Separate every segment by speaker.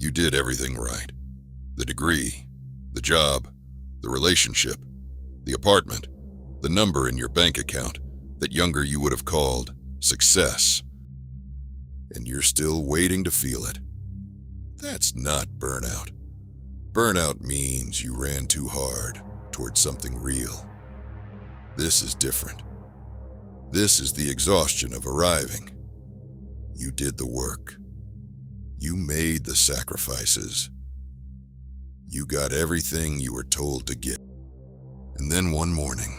Speaker 1: You did everything right. The degree, the job, the relationship, the apartment, the number in your bank account that younger you would have called success. And you're still waiting to feel it. That's not burnout. Burnout means you ran too hard towards something real. This is different. This is the exhaustion of arriving. You did the work. You made the sacrifices. You got everything you were told to get. And then one morning,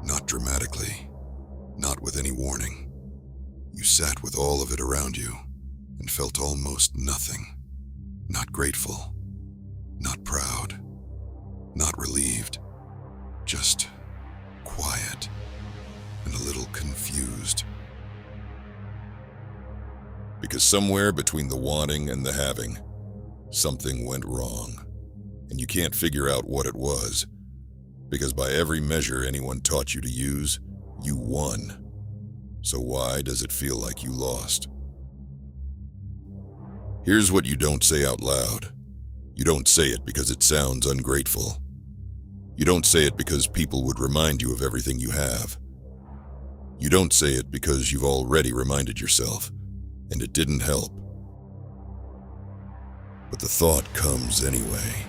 Speaker 1: not dramatically, not with any warning, you sat with all of it around you and felt almost nothing. Not grateful, not proud, not relieved, just quiet and a little confused. Because somewhere between the wanting and the having, something went wrong, and you can't figure out what it was, because by every measure anyone taught you to use, you won. So why does it feel like you lost? Here's what you don't say out loud. You don't say it because it sounds ungrateful. You don't say it because people would remind you of everything you have. You don't say it because you've already reminded yourself, and it didn't help. But the thought comes anyway.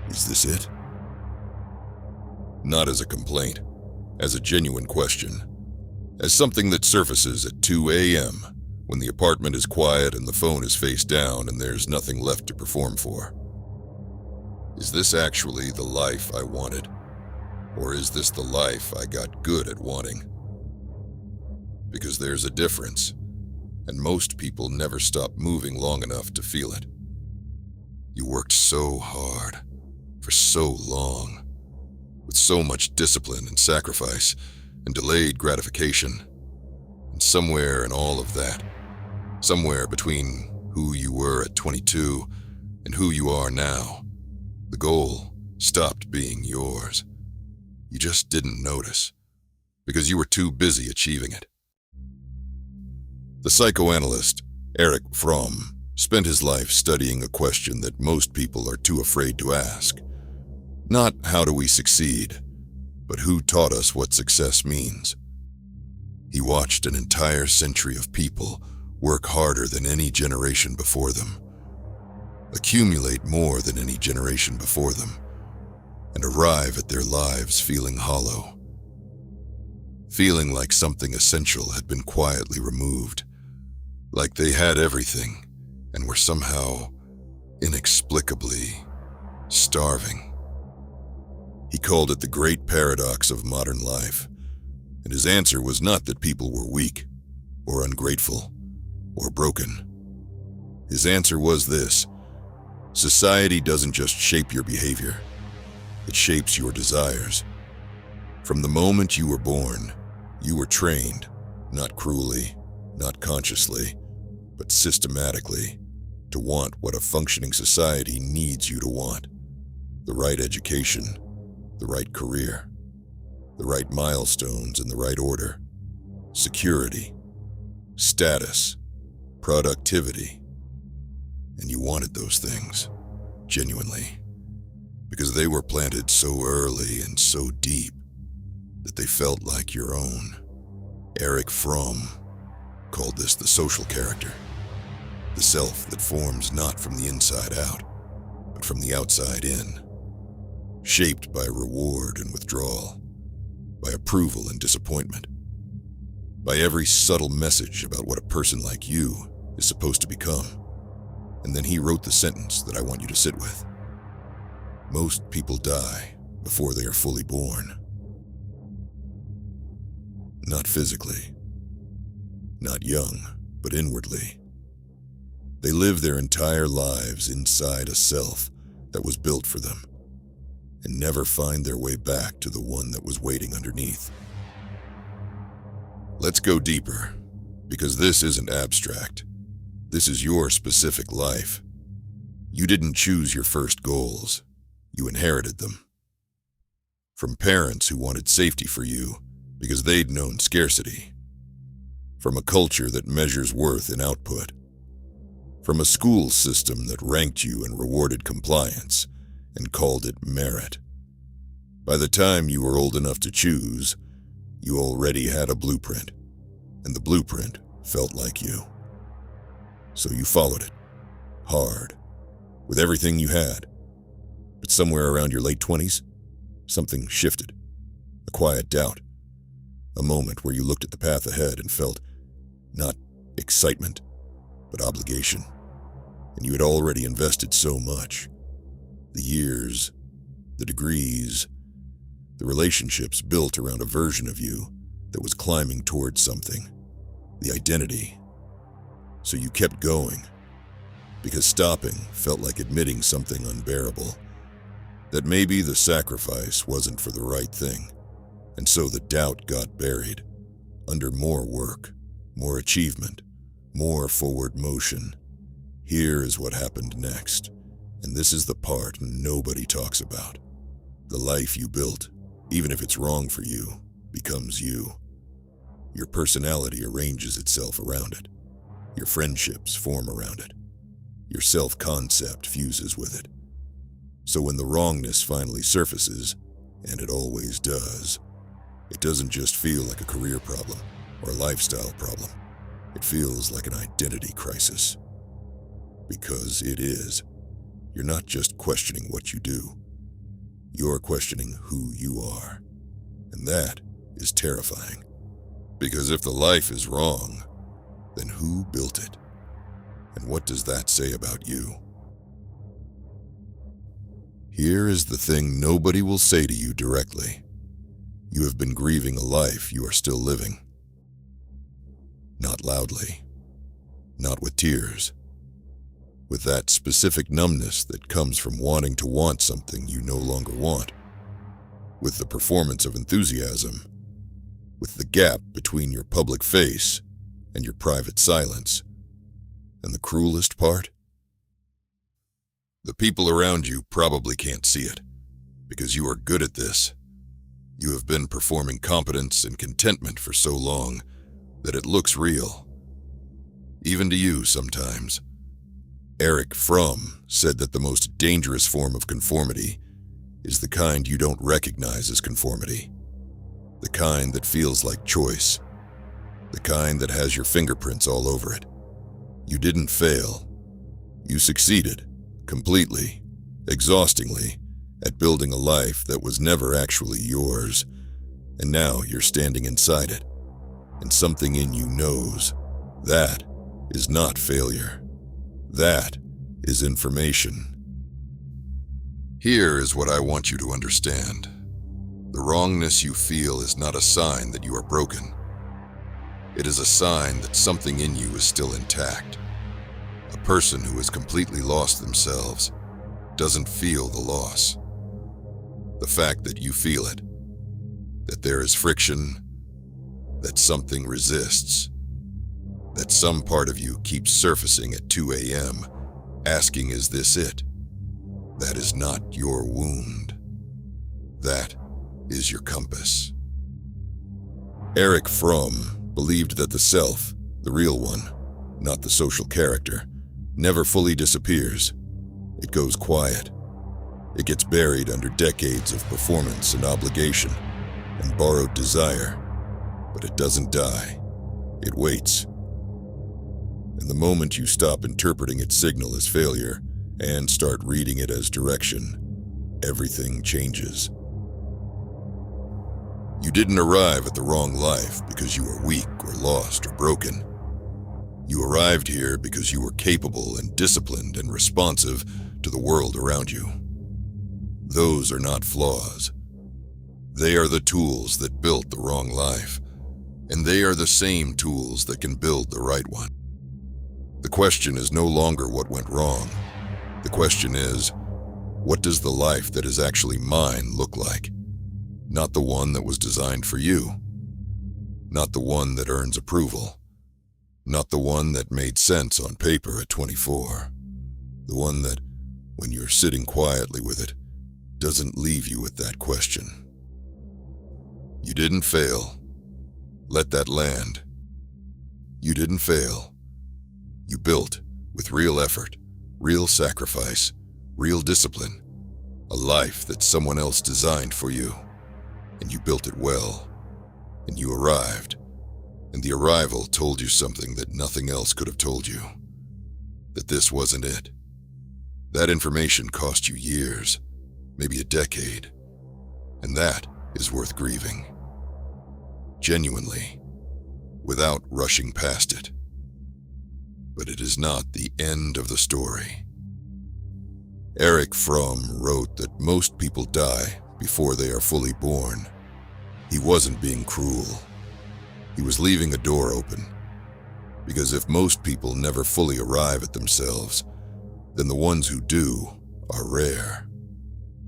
Speaker 1: Is this it? Not as a complaint, as a genuine question, as something that surfaces at 2 a.m. when the apartment is quiet and the phone is face down and there's nothing left to perform for. Is this actually the life I wanted? Or is this the life I got good at wanting? Because there's a difference, and most people never stop moving long enough to feel it. You worked so hard, for so long, with so much discipline and sacrifice and delayed gratification. And somewhere in all of that, somewhere between who you were at 22 and who you are now, the goal stopped being yours. You just didn't notice, because you were too busy achieving it. The psychoanalyst Erich Fromm spent his life studying a question that most people are too afraid to ask. Not how do we succeed, but who taught us what success means. He watched an entire century of people work harder than any generation before them, accumulate more than any generation before them, and arrive at their lives feeling hollow, feeling like something essential had been quietly removed, like they had everything and were somehow, inexplicably, starving. He called it the great paradox of modern life, and his answer was not that people were weak, or ungrateful, or broken. His answer was this: society doesn't just shape your behavior, it shapes your desires. From the moment you were born, you were trained, not cruelly, not consciously, but systematically, to want what a functioning society needs you to want: the right education, the right career, the right milestones in the right order, security, status, productivity. And you wanted those things, genuinely, because they were planted so early and so deep that they felt like your own. Erich Fromm called this the social character, the self that forms not from the inside out, but from the outside in, shaped by reward and withdrawal, by approval and disappointment, by every subtle message about what a person like you is supposed to become. And then he wrote the sentence that I want you to sit with. Most people die before they are fully born. Not physically, not young, but inwardly. They live their entire lives inside a self that was built for them, and never find their way back to the one that was waiting underneath. Let's go deeper, because this isn't abstract. This is your specific life. You didn't choose your first goals. You inherited them. From parents who wanted safety for you because they'd known scarcity. From a culture that measures worth in output. From a school system that ranked you and rewarded compliance and called it merit. By the time you were old enough to choose, you already had a blueprint, and the blueprint felt like you. So you followed it, hard, with everything you had. But somewhere around your late 20s, something shifted. A quiet doubt. A moment where you looked at the path ahead and felt, not excitement, but obligation. And you had already invested so much. The years, the degrees, the relationships built around a version of you that was climbing towards something. The identity. So you kept going, because stopping felt like admitting something unbearable. That maybe the sacrifice wasn't for the right thing. And so the doubt got buried, under more work, more achievement, more forward motion. Here is what happened next, and this is the part nobody talks about. The life you built, even if it's wrong for you, becomes you. Your personality arranges itself around it. Your friendships form around it. Your self-concept fuses with it. So when the wrongness finally surfaces, and it always does, it doesn't just feel like a career problem or a lifestyle problem. It feels like an identity crisis. Because it is. You're not just questioning what you do. You're questioning who you are. And that is terrifying. Because if the life is wrong, then who built it? And what does that say about you? Here is the thing nobody will say to you directly. You have been grieving a life you are still living. Not loudly. Not with tears. With that specific numbness that comes from wanting to want something you no longer want. With the performance of enthusiasm. With the gap between your public face and your private silence. And the cruelest part? The people around you probably can't see it, because you are good at this. You have been performing competence and contentment for so long that it looks real. Even to you sometimes. Erich Fromm said that the most dangerous form of conformity is the kind you don't recognize as conformity. The kind that feels like choice. The kind that has your fingerprints all over it. You didn't fail. You succeeded, completely, exhaustingly, at building a life that was never actually yours. And now you're standing inside it. And something in you knows that is not failure. That is information. Here is what I want you to understand. The wrongness you feel is not a sign that you are broken. It is a sign that something in you is still intact. A person who has completely lost themselves doesn't feel the loss. The fact that you feel it, that there is friction, that something resists, that some part of you keeps surfacing at 2 a.m., asking, is this it? That is not your wound. That is your compass. Erich Fromm believed that the self, the real one, not the social character, never fully disappears. It goes quiet. It gets buried under decades of performance and obligation and borrowed desire. But it doesn't die. It waits. And the moment you stop interpreting its signal as failure and start reading it as direction, everything changes. You didn't arrive at the wrong life because you were weak or lost or broken. You arrived here because you were capable and disciplined and responsive to the world around you. Those are not flaws. They are the tools that built the wrong life, and they are the same tools that can build the right one. The question is no longer what went wrong. The question is, what does the life that is actually mine look like? Not the one that was designed for you. Not the one that earns approval. Not the one that made sense on paper at 24. The one that, when you're sitting quietly with it, doesn't leave you with that question. You didn't fail. Let that land. You didn't fail. You built with real effort, real sacrifice, real discipline, a life that someone else designed for you, and you built it well, and you arrived, and the arrival told you something that nothing else could have told you, that this wasn't it. That information cost you years, maybe a decade, and that is worth grieving. Genuinely, without rushing past it. But it is not the end of the story. Erich Fromm wrote that most people die before they are fully born. He wasn't being cruel. He was leaving a door open. Because if most people never fully arrive at themselves, then the ones who do are rare.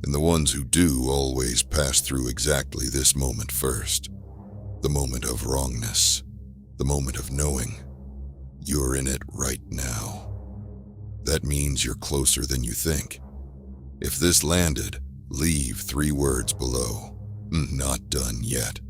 Speaker 1: And the ones who do always pass through exactly this moment first. The moment of wrongness. The moment of knowing. You're in it right now. That means you're closer than you think. If this landed, leave 3 words below. Not done yet.